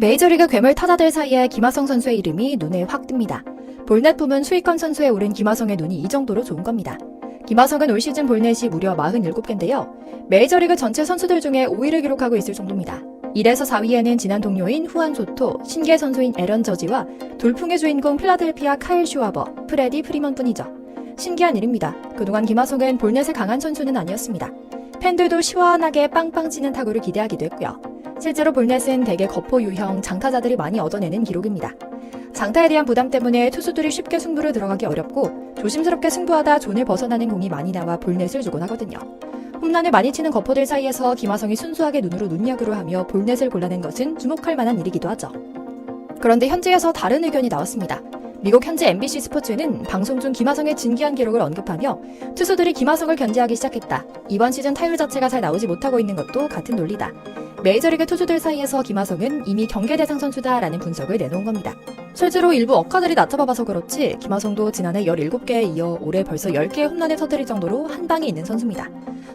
메이저리그 괴물 타자들 사이에 김하성 선수의 이름이 눈에 확 띕니다. 볼넷 부문 수익권 선수에 오른 김하성의 눈이 이 정도로 좋은 겁니다. 김하성은 올 시즌 볼넷이 무려 47개인데요. 메이저리그 전체 선수들 중에 5위를 기록하고 있을 정도입니다. 1에서 4위에는 지난 동료인 후안 소토, 신계 선수인 에런 저지와 돌풍의 주인공 필라델피아 카일 슈와버, 프레디 프리먼 뿐이죠. 신기한 일입니다. 그동안 김하성은 볼넷에 강한 선수는 아니었습니다. 팬들도 시원하게 빵빵 치는 타구를 기대하기도 했고요. 실제로 볼넷은 대개 거포 유형 장타자들이 많이 얻어내는 기록입니다. 장타에 대한 부담 때문에 투수들이 쉽게 승부를 들어가기 어렵고 조심스럽게 승부하다 존을 벗어나는 공이 많이 나와 볼넷을 주곤 하거든요. 홈런을 많이 치는 거포들 사이에서 김하성이 순수하게 눈으로 눈야구를 하며 볼넷을 골라낸 것은 주목할 만한 일이기도 하죠. 그런데 현지에서 다른 의견이 나왔습니다. 미국 현지 MBC 스포츠는 방송 중 김하성의 진기한 기록을 언급하며 투수들이 김하성을 견제하기 시작했다. 이번 시즌 타율 자체가 잘 나오지 못하고 있는 것도 같은 논리다. 메이저리그 투수들 사이에서 김하성은 이미 경계 대상 선수다라는 분석을 내놓은 겁니다. 실제로 일부 억가들이 낮잡아봐서 그렇지 김하성도 지난해 17개에 이어 올해 벌써 10개의 홈런을 터뜨릴 정도로 한 방이 있는 선수입니다.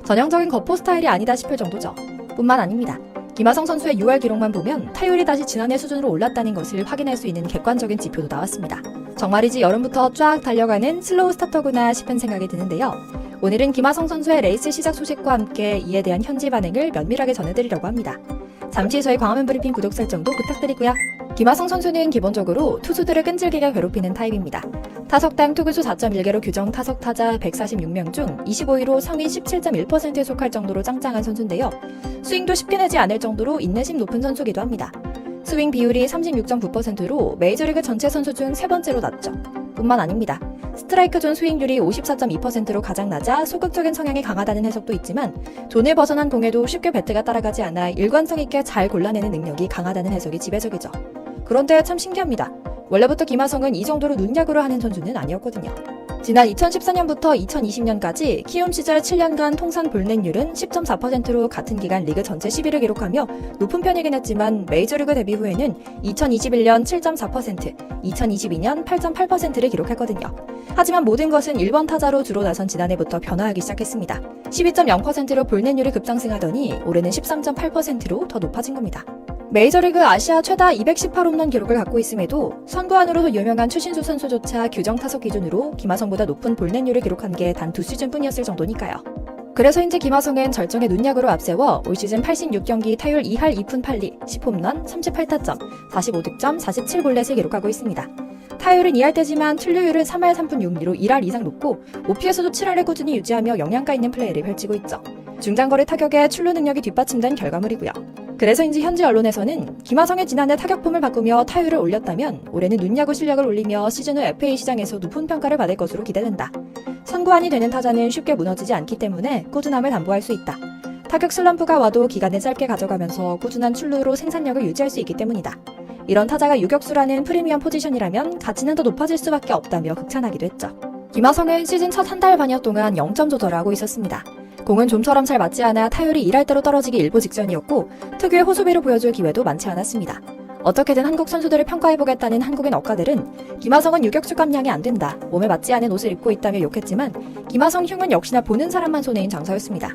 전형적인 거포 스타일이 아니다 싶을 정도죠. 뿐만 아닙니다. 김하성 선수의 6월 기록만 보면 타율이 다시 지난해 수준으로 올랐다는 것을 확인할 수 있는 객관적인 지표도 나왔습니다. 정말이지 여름부터 쫙 달려가는 슬로우 스타터구나 싶은 생각이 드는데요. 오늘은 김하성 선수의 레이스 시작 소식과 함께 이에 대한 현지 반응을 면밀하게 전해드리려고 합니다. 잠시 저희 광화문 브리핑 구독 설정도 부탁드리고요. 김하성 선수는 기본적으로 투수들을 끈질기게 괴롭히는 타입입니다. 타석당 투구수 4.1개로 규정 타석 타자 146명 중 25위로 상위 17.1%에 속할 정도로 짱짱한 선수인데요. 스윙도 쉽게 내지 않을 정도로 인내심 높은 선수기도 합니다. 스윙 비율이 36.9%로 메이저리그 전체 선수 중 세 번째로 낮죠. 뿐만 아닙니다. 스트라이크 존 스윙률이 54.2%로 가장 낮아 소극적인 성향이 강하다는 해석도 있지만 존을 벗어난 공에도 쉽게 배트가 따라가지 않아 일관성 있게 잘 골라내는 능력이 강하다는 해석이 지배적이죠. 그런데 참 신기합니다. 원래부터 김하성은 이 정도로 눈야구를 하는 선수는 아니었거든요. 지난 2014년부터 2020년까지 키움 시절 7년간 통산 볼넷률은 10.4%로 같은 기간 리그 전체 10위를 기록하며 높은 편이긴 했지만 메이저리그 데뷔 후에는 2021년 7.4%, 2022년 8.8%를 기록했거든요. 하지만 모든 것은 1번 타자로 주로 나선 지난해부터 변화하기 시작했습니다. 12.0%로 볼넷률이 급상승하더니 올해는 13.8%로 더 높아진 겁니다. 메이저리그 아시아 최다 218홈런 기록을 갖고 있음에도 선구안으로도 유명한 추신수 선수조차 규정 타석 기준으로 김하성보다 높은 볼넷률을 기록한 게 단 2시즌뿐이었을 정도니까요. 그래서인지 김하성은 절정의 눈야구로 앞세워 올 시즌 86경기 타율 2할 2푼 8리, 10홈런, 38타점, 45득점, 47볼넷을 기록하고 있습니다. 타율은 2할 때지만 출루율은 3할 3푼 6리로 1할 이상 높고 OPS도 7할을 꾸준히 유지하며 영양가 있는 플레이를 펼치고 있죠. 중장거리 타격에 출루 능력이 뒷받침된 결과물이고요. 그래서인지 현지 언론에서는 김하성의 지난해 타격폼을 바꾸며 타율을 올렸다면 올해는 눈야구 실력을 올리며 시즌 후 FA 시장에서 높은 평가를 받을 것으로 기대된다. 선구안이 되는 타자는 쉽게 무너지지 않기 때문에 꾸준함을 담보할 수 있다. 타격 슬럼프가 와도 기간을 짧게 가져가면서 꾸준한 출루로 생산력을 유지할 수 있기 때문이다. 이런 타자가 유격수라는 프리미엄 포지션이라면 가치는 더 높아질 수밖에 없다며 극찬하기도 했죠. 김하성은 시즌 첫 한 달 반여 동안 0점 조절을 하고 있었습니다. 공은 좀처럼 잘 맞지 않아 타율이 1할대로 떨어지기 일보 직전이었고 특유의 호수비를 보여줄 기회도 많지 않았습니다. 어떻게든 한국 선수들을 평가해보겠다는 한국인 억가들은 김하성은 유격수 감량이 안 된다, 몸에 맞지 않은 옷을 입고 있다며 욕했지만 김하성 흉은 역시나 보는 사람만 손해인 장사였습니다.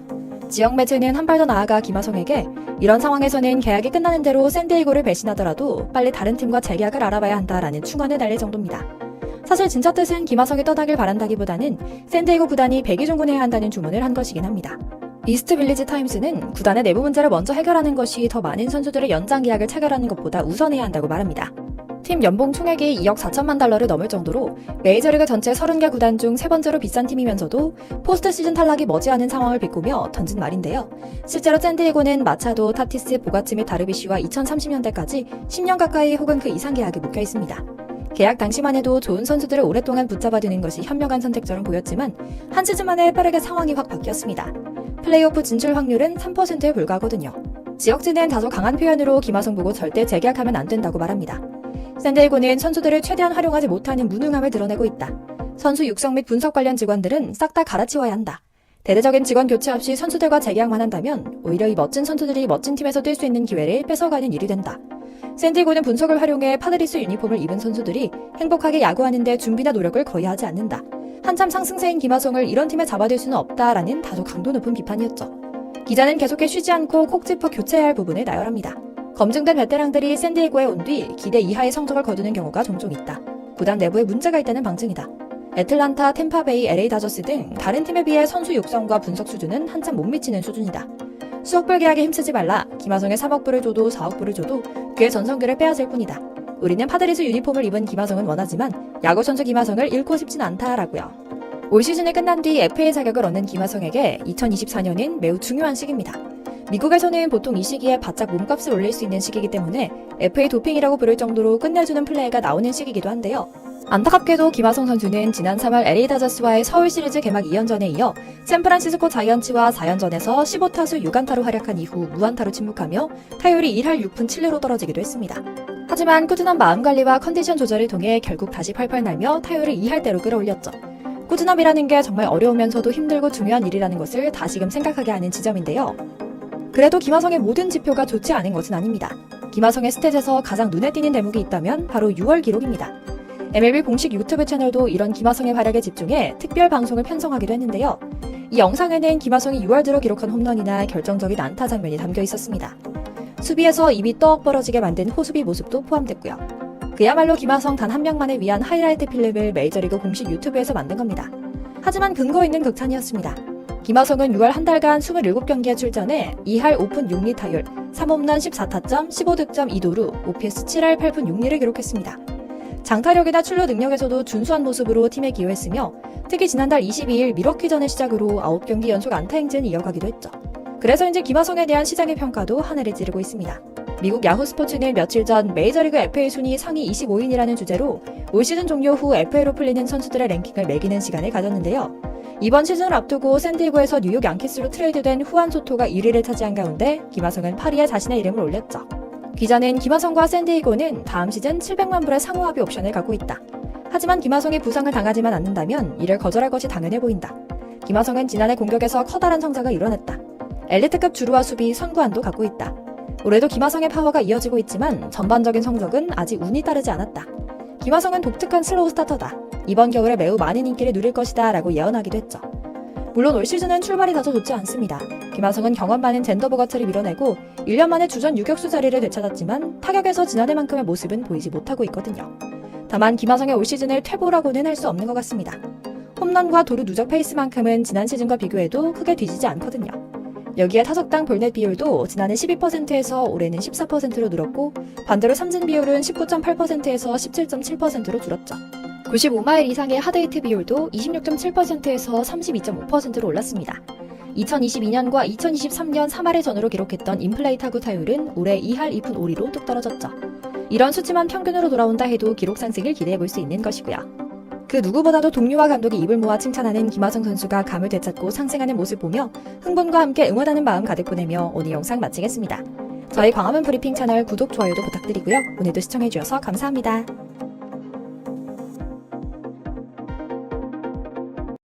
지역 매체는 한 발 더 나아가 김하성에게 이런 상황에서는 계약이 끝나는 대로 샌디에이고를 배신하더라도 빨리 다른 팀과 재계약을 알아봐야 한다라는 충언을 날릴 정도입니다. 사실 진짜 뜻은 김하성이 떠나길 바란다기보다는 샌디에이고 구단이 백의종군해야 한다는 주문을 한 것이긴 합니다. 이스트 빌리지 타임스는 구단의 내부 문제를 먼저 해결하는 것이 더 많은 선수들의 연장 계약을 체결하는 것보다 우선해야 한다고 말합니다. 팀 연봉 총액이 2억 4천만 달러를 넘을 정도로 메이저리그 전체 30개 구단 중 세 번째로 비싼 팀이면서도 포스트 시즌 탈락이 머지않은 상황을 비꾸며 던진 말인데요. 실제로 샌디에이고는 마차도, 타티스, 보가치 및 다르비쉬와 2030년대까지 10년 가까이 혹은 그 이상 계약이 묶여 있습니다. 계약 당시만 해도 좋은 선수들을 오랫동안 붙잡아두는 것이 현명한 선택처럼 보였지만 한 시즌 만에 빠르게 상황이 확 바뀌었습니다. 플레이오프 진출 확률은 3%에 불과하거든요. 지역지는 다소 강한 표현으로 김하성 보고 절대 재계약하면 안 된다고 말합니다. 샌디에이고는 선수들을 최대한 활용하지 못하는 무능함을 드러내고 있다. 선수 육성 및 분석 관련 직원들은 싹 다 갈아치워야 한다. 대대적인 직원 교체 없이 선수들과 재계약만 한다면 오히려 이 멋진 선수들이 멋진 팀에서 뛸 수 있는 기회를 뺏어가는 일이 된다. 샌디에이고는 분석을 활용해 파드리스 유니폼을 입은 선수들이 행복하게 야구하는데 준비나 노력을 거의 하지 않는다. 한참 상승세인 김하성을 이런 팀에 잡아둘 수는 없다라는 다소 강도 높은 비판이었죠. 기자는 계속해 쉬지 않고 콕 짚어 교체해야 할 부분을 나열합니다. 검증된 베테랑들이 샌디에고에 온 뒤 기대 이하의 성적을 거두는 경우가 종종 있다. 구단 내부에 문제가 있다는 방증이다. 애틀란타, 템파베이, LA 다저스 등 다른 팀에 비해 선수 육성과 분석 수준은 한참 못 미치는 수준이다. 수억불 계약에 힘쓰지 말라. 김하성에 3억불을 줘도 4억불을 줘도 그의 전성기를 빼앗을 뿐이다. 우리는 파드리스 유니폼을 입은 김하성은 원하지만 야구 선수 김하성을 잃고 싶진 않다라고요. 올 시즌이 끝난 뒤 FA 자격을 얻는 김하성에게 2024년은 매우 중요한 시기입니다. 미국에서는 보통 이 시기에 바짝 몸값을 올릴 수 있는 시기이기 때문에 FA 도핑이라고 부를 정도로 끝내주는 플레이가 나오는 시기이기도 한데요. 안타깝게도 김하성 선수는 지난 3월 LA 다저스와의 서울 시리즈 개막 2연전에 이어 샌프란시스코 자이언츠와 4연전에서 15타수 6안타로 활약한 이후 무안타로 침묵하며 타율이 1할 6푼 7리로 떨어지기도 했습니다. 하지만 꾸준한 마음관리와 컨디션 조절을 통해 결국 다시 펄펄 날며 타율을 2할대로 끌어올렸죠. 꾸준함이라는 게 정말 어려우면서도 힘들고 중요한 일이라는 것을 다시금 생각하게 하는 지점인데요. 그래도 김하성의 모든 지표가 좋지 않은 것은 아닙니다. 김하성의 스탯에서 가장 눈에 띄는 대목이 있다면 바로 6월 기록입니다. MLB 공식 유튜브 채널도 이런 김하성의 활약에 집중해 특별 방송을 편성하기도 했는데요. 이 영상에는 김하성이 6월 들어 기록한 홈런이나 결정적인 안타 장면이 담겨 있었습니다. 수비에서 입이 떡 벌어지게 만든 호수비 모습도 포함됐고요. 그야말로 김하성 단 한 명만을 위한 하이라이트 필름을 메이저리그 공식 유튜브에서 만든 겁니다. 하지만 근거 있는 극찬이었습니다. 김하성은 6월 한 달간 27경기에 출전해 2할 5푼 6리 타율, 3홈런 14타점, 15득점 2도루, OPS 7할 8푼 6리를 기록했습니다. 장타력이나 출루 능력에서도 준수한 모습으로 팀에 기여했으며 특히 지난달 22일 밀워키전을 시작으로 9경기 연속 안타 행진을 이어가기도 했죠. 그래서인지 김하성에 대한 시장의 평가도 하늘을 찌르고 있습니다. 미국 야후 스포츠는 며칠 전 메이저리그 FA 순위 상위 25인이라는 주제로 올 시즌 종료 후 FA로 풀리는 선수들의 랭킹을 매기는 시간을 가졌는데요. 이번 시즌을 앞두고 샌디에고에서 뉴욕 양키스로 트레이드된 후안 소토가 1위를 차지한 가운데 김하성은 8위에 자신의 이름을 올렸죠. 기자는 김하성과 샌디에고는 다음 시즌 700만 불의 상호합의 옵션을 갖고 있다. 하지만 김하성이 부상을 당하지만 않는다면 이를 거절할 것이 당연해 보인다. 김하성은 지난해 공격에서 커다란 성장을 이뤄냈다. 엘리트급 주루와 수비, 선구안도 갖고 있다. 올해도 김하성의 파워가 이어지고 있지만 전반적인 성적은 아직 운이 따르지 않았다. 김하성은 독특한 슬로우 스타터다. 이번 겨울에 매우 많은 인기를 누릴 것이다 라고 예언하기도 했죠. 물론 올 시즌은 출발이 다소 좋지 않습니다. 김하성은 경험 많은 젠더 버거트를 밀어내고 1년 만에 주전 유격수 자리를 되찾았지만 타격에서 지난해만큼의 모습은 보이지 못하고 있거든요. 다만 김하성의 올 시즌을 퇴보라고는 할 수 없는 것 같습니다. 홈런과 도루 누적 페이스만큼은 지난 시즌과 비교해도 크게 뒤지지 않거든요. 여기에 타석당 볼넷 비율도 지난해 12%에서 올해는 14%로 늘었고 반대로 삼진 비율은 19.8%에서 17.7%로 줄었죠. 95마일 이상의 하드히트 비율도 26.7%에서 32.5%로 올랐습니다. 2022년과 2023년 3할의 전후로 기록했던 인플레이 타구 타율은 올해 2할 2푼 5리로 뚝 떨어졌죠. 이런 수치만 평균으로 돌아온다 해도 기록 상승을 기대해볼 수 있는 것이고요. 그 누구보다도 동료와 감독이 입을 모아 칭찬하는 김하성 선수가 감을 되찾고 상승하는 모습 보며 흥분과 함께 응원하는 마음 가득 보내며 오늘 영상 마치겠습니다. 저희 광화문 브리핑 채널 구독, 좋아요도 부탁드리고요. 오늘도 시청해주셔서 감사합니다.